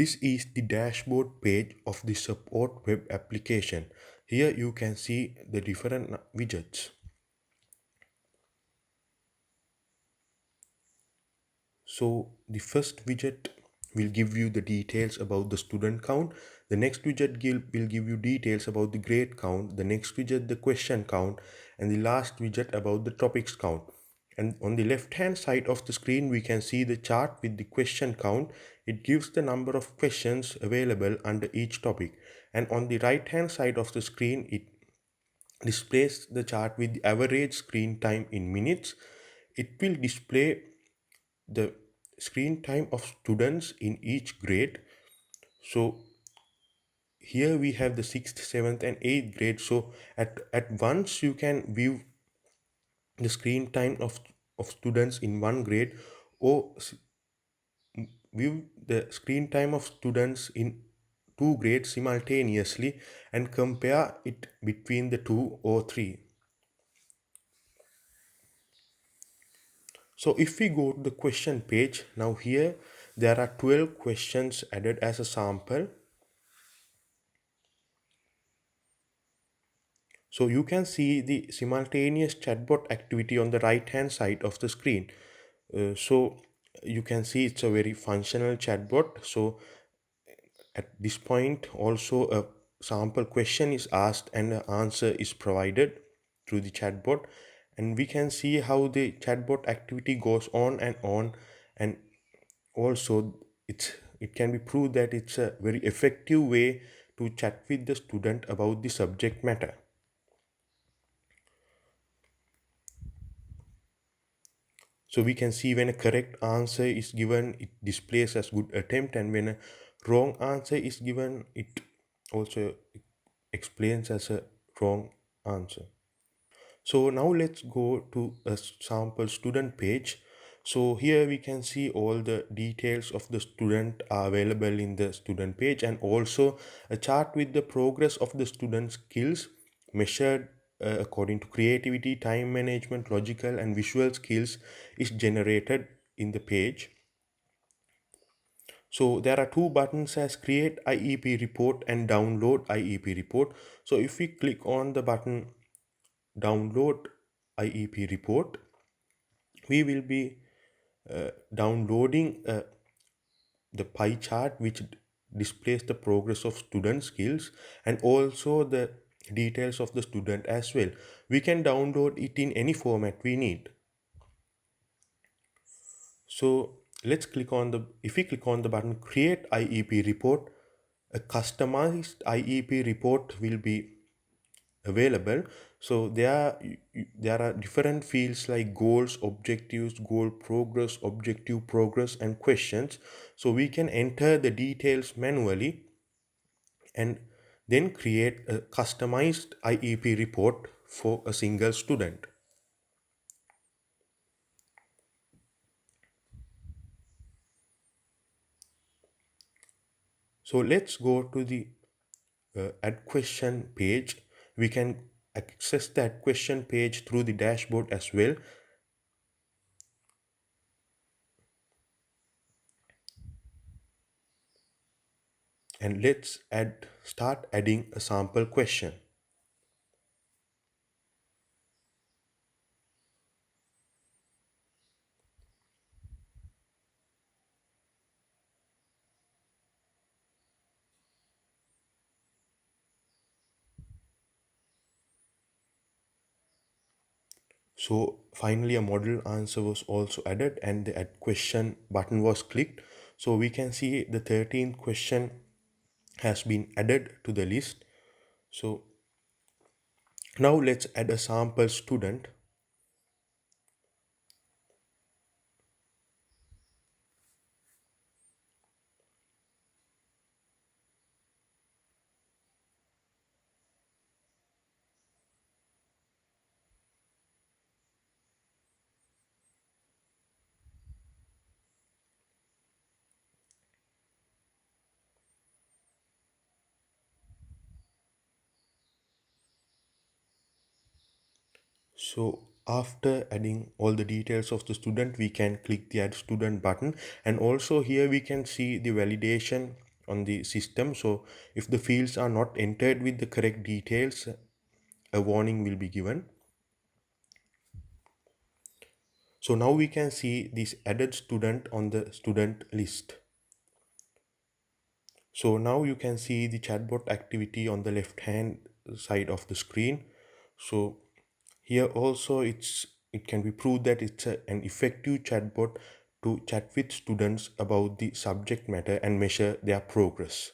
This is the dashboard page of the SupAut web application. Here you can see the different widgets. So the first widget will give you the details about the student count. The next widget will give you details about the grade count. The next widget the question count, and the last widget about the topics count. And on the left hand side of the screen we can see the chart with the question count. It gives the number of questions available under each topic. And on the right hand side of the screen it displays the chart with the average screen time in minutes. It will display the screen time of students in each grade. So here we have the 6th, 7th and 8th grade. So at once you can view the screen time of students in one grade, or view the screen time of students in two grades simultaneously and compare it between the two or three. So if we go to the question page, now here there are 12 questions added as a sample. So you can see the simultaneous chatbot activity on the right hand side of the screen. So you can see it's a very functional chatbot. So at this point also a sample question is asked and the answer is provided through the chatbot, and we can see how the chatbot activity goes on and on. And also it can be proved that it's a very effective way to chat with the student about the subject matter. So we can see when a correct answer is given, it displays as good attempt, and when a wrong answer is given, it also explains as a wrong answer. So now let's go to a sample student page. So here we can see all the details of the student are available in the student page, and also a chart with the progress of the student skills measured according to creativity, time management, logical and visual skills is generated in the page. So there are two buttons as create IEP report and download IEP report. So if we click on the button download IEP report, we will be downloading the pie chart which displays the progress of student skills and also the details of the student as well. We can download it in any format we need. So let's click on the, if we click on the button create IEP report, a customized IEP report will be available. So there are different fields like goals, objectives, goal progress, objective progress and questions. So we can enter the details manually and then create a customized IEP report for a single student. So let's go to the add question page. We can access that question page through the dashboard as well. And let's start adding a sample question. So finally a model answer was also added and the add question button was clicked. So we can see the 13th question has been added to the list. So now let's add a sample student. So after adding all the details of the student, we can click the add student button, and also here we can see the validation on the system. So if the fields are not entered with the correct details, a warning will be given. So now we can see this added student on the student list. So now you can see the chatbot activity on the left hand side of the screen. So here also it can be proved that it's an effective chatbot to chat with students about the subject matter and measure their progress.